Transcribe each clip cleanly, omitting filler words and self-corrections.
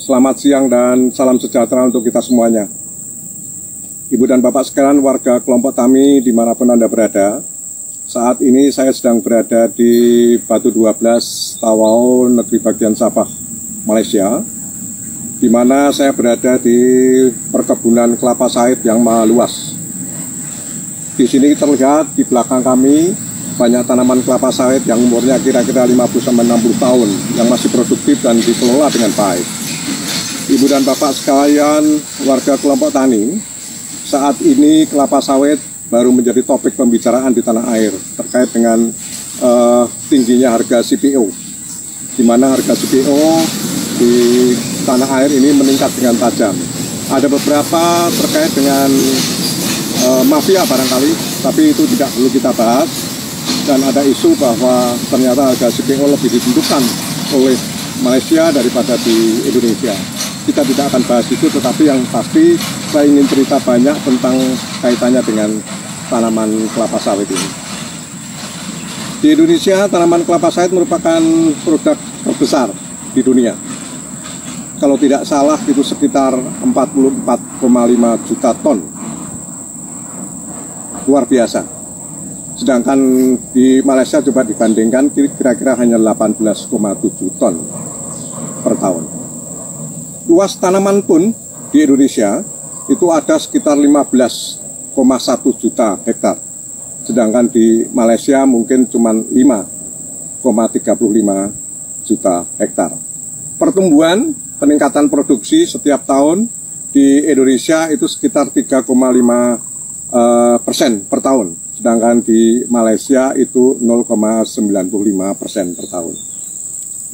Selamat siang dan salam sejahtera untuk kita semuanya. Ibu dan Bapak sekalian, warga kelompok Tami dimanapun Anda berada. Saat ini saya sedang berada di Batu 12, Tawau, Negeri Bagian Sabah, Malaysia, di mana saya berada di perkebunan kelapa sawit yang maha luas. Di sini terlihat di belakang kami banyak tanaman kelapa sawit yang umurnya kira-kira 50-60 tahun yang masih produktif dan dikelola dengan baik. Ibu dan Bapak sekalian, warga kelompok tani, saat ini kelapa sawit baru menjadi topik pembicaraan di tanah air terkait dengan tingginya harga CPO, di mana harga CPO di tanah air ini meningkat dengan tajam. Ada beberapa terkait dengan mafia barangkali, tapi itu tidak perlu kita bahas. Dan ada isu bahwa ternyata harga CPO lebih ditentukan oleh Malaysia daripada di Indonesia. Kita tidak akan bahas itu, tetapi yang pasti saya ingin cerita banyak tentang kaitannya dengan tanaman kelapa sawit ini. Di Indonesia, tanaman kelapa sawit merupakan produk terbesar di dunia. Kalau tidak salah, itu sekitar 44,5 juta ton. Luar biasa. Sedangkan di Malaysia coba dibandingkan, kira-kira hanya 18,7 ton per tahun. Luas tanaman pun di Indonesia itu ada sekitar 15,1 juta hektar. Sedangkan di Malaysia mungkin cuma 5,35 juta hektar. Pertumbuhan peningkatan produksi setiap tahun di Indonesia itu sekitar 3,5% per tahun. Sedangkan di Malaysia itu 0,95% per tahun.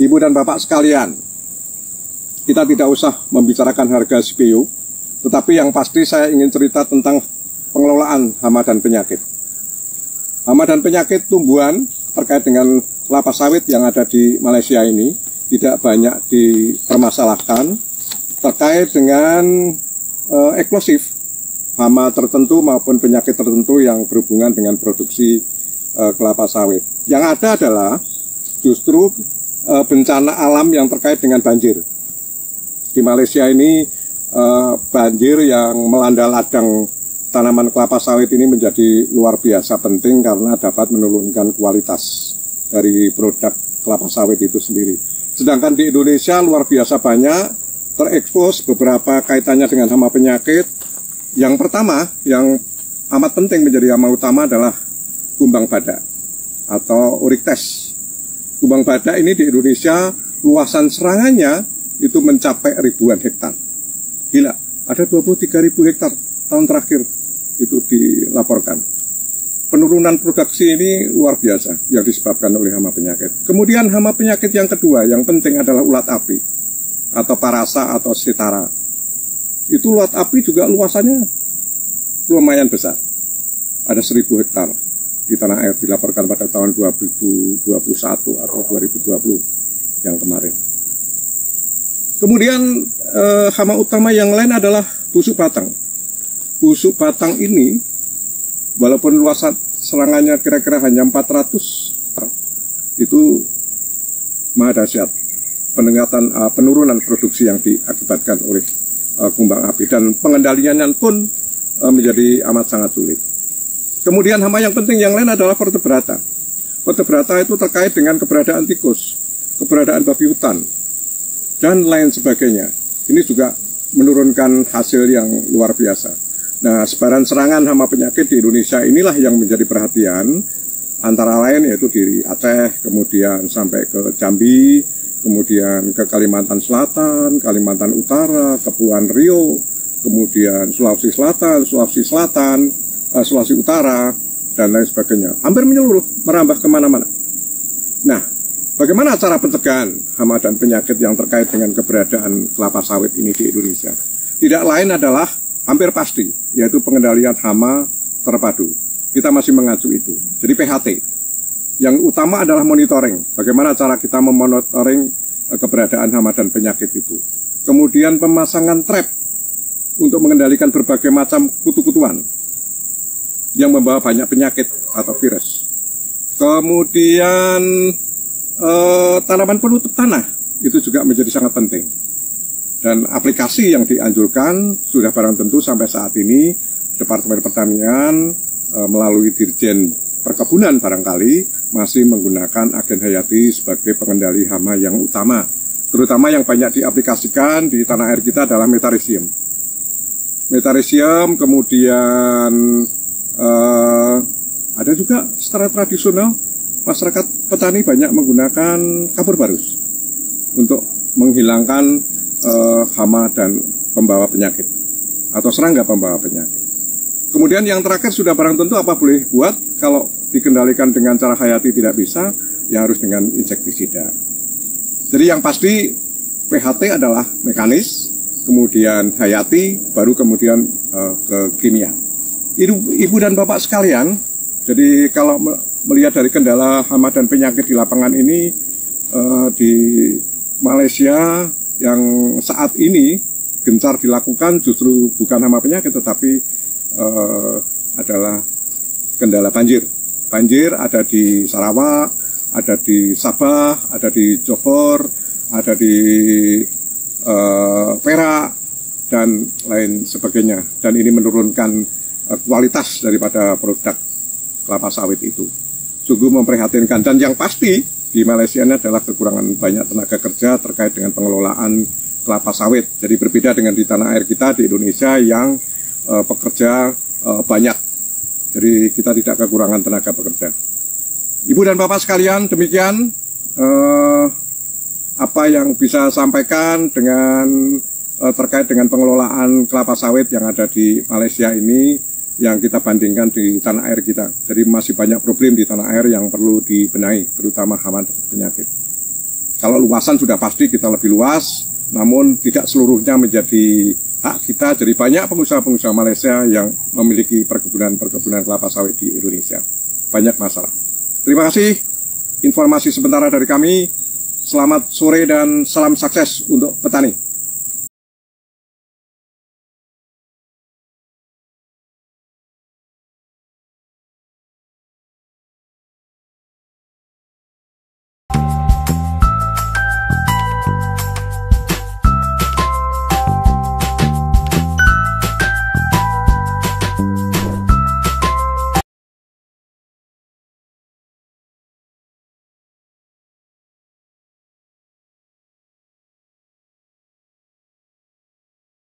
Ibu dan Bapak sekalian, kita tidak usah membicarakan harga CPO, tetapi yang pasti saya ingin cerita tentang pengelolaan hama dan penyakit. Hama dan penyakit tumbuhan terkait dengan kelapa sawit yang ada di Malaysia ini tidak banyak dipermasalahkan terkait dengan eksplosif hama tertentu maupun penyakit tertentu yang berhubungan dengan produksi kelapa sawit. Yang ada adalah justru bencana alam yang terkait dengan banjir. Di Malaysia ini banjir yang melanda ladang tanaman kelapa sawit ini menjadi luar biasa penting karena dapat menurunkan kualitas dari produk kelapa sawit itu sendiri. Sedangkan di Indonesia luar biasa banyak terekspos beberapa kaitannya dengan hama penyakit. Yang pertama, yang amat penting menjadi hama utama adalah kumbang badak atau Oryctes. Kumbang badak ini di Indonesia luasan serangannya itu mencapai ribuan hektar. Gila, ada 23.000 hektar tahun terakhir itu dilaporkan. Penurunan produksi ini luar biasa yang disebabkan oleh hama penyakit. Kemudian hama penyakit yang kedua yang penting adalah ulat api atau parasa atau sitara. Itu ulat api juga luasannya lumayan besar. Ada 1.000 hektar di tanah air dilaporkan pada tahun 2021 atau 2020 yang kemarin. Kemudian hama utama yang lain adalah busuk batang. Busuk batang ini, walaupun luasan serangannya kira-kira hanya 400, itu maha dahsyat. Penurunan produksi yang diakibatkan oleh kumbang api dan pengendaliannya pun menjadi amat sangat sulit. Kemudian hama yang penting yang lain adalah vertebrata. Vertebrata itu terkait dengan keberadaan tikus, keberadaan babi hutan, dan lain sebagainya. Ini juga menurunkan hasil yang luar biasa. Nah, sebaran serangan hama penyakit di Indonesia inilah yang menjadi perhatian, antara lain yaitu di Aceh, kemudian sampai ke Jambi, kemudian ke Kalimantan Selatan, Kalimantan Utara, Kepulauan Riau, kemudian Sulawesi Selatan, Sulawesi Utara, dan lain sebagainya. Hampir menyeluruh, merambah kemana-mana. Nah, bagaimana cara pencegahan hama dan penyakit yang terkait dengan keberadaan kelapa sawit ini di Indonesia? Tidak lain adalah hampir pasti, yaitu pengendalian hama terpadu. Kita masih mengacu itu. Jadi PHT. Yang utama adalah monitoring. Bagaimana cara kita memonitoring keberadaan hama dan penyakit itu. Kemudian pemasangan trap untuk mengendalikan berbagai macam kutu-kutuan yang membawa banyak penyakit atau virus. Kemudian tanaman penutup tanah itu juga menjadi sangat penting. Dan aplikasi yang dianjurkan sudah barang tentu sampai saat ini Departemen Pertanian melalui Dirjen Perkebunan barangkali masih menggunakan agen hayati sebagai pengendali hama yang utama. Terutama yang banyak diaplikasikan di tanah air kita adalah metarhizium. Metarhizium, kemudian ada juga secara tradisional masyarakat petani banyak menggunakan kapur barus untuk menghilangkan hama dan pembawa penyakit atau serangga pembawa penyakit. Kemudian yang terakhir sudah barang tentu apa boleh buat, kalau dikendalikan dengan cara hayati tidak bisa, ya harus dengan insektisida. Jadi yang pasti PHT adalah mekanis, kemudian hayati, baru kemudian ke kimia. Ibu dan Bapak sekalian, jadi kalau melihat dari kendala hama dan penyakit di lapangan ini, di Malaysia yang saat ini gencar dilakukan justru bukan hama penyakit, tetapi adalah kendala banjir. Banjir ada di Sarawak, ada di Sabah, ada di Johor, ada di Perak, dan lain sebagainya. Dan ini menurunkan kualitas daripada produk kelapa sawit itu. Sungguh memprihatinkan. Dan yang pasti di Malaysia ini adalah kekurangan banyak tenaga kerja terkait dengan pengelolaan kelapa sawit. Jadi berbeda dengan di tanah air kita di Indonesia yang pekerja banyak. Jadi kita tidak kekurangan tenaga pekerja. Ibu dan Bapak sekalian, demikian apa yang bisa sampaikan dengan terkait dengan pengelolaan kelapa sawit yang ada di Malaysia ini yang kita bandingkan di tanah air kita. Jadi masih banyak problem di tanah air yang perlu dibenahi, terutama hama dan penyakit. Kalau luasan sudah pasti kita lebih luas, namun tidak seluruhnya menjadi hak kita. Jadi banyak pengusaha-pengusaha Malaysia yang memiliki perkebunan kelapa sawit di Indonesia. Banyak masalah. Terima kasih informasi sementara dari kami. Selamat sore dan salam sukses untuk petani.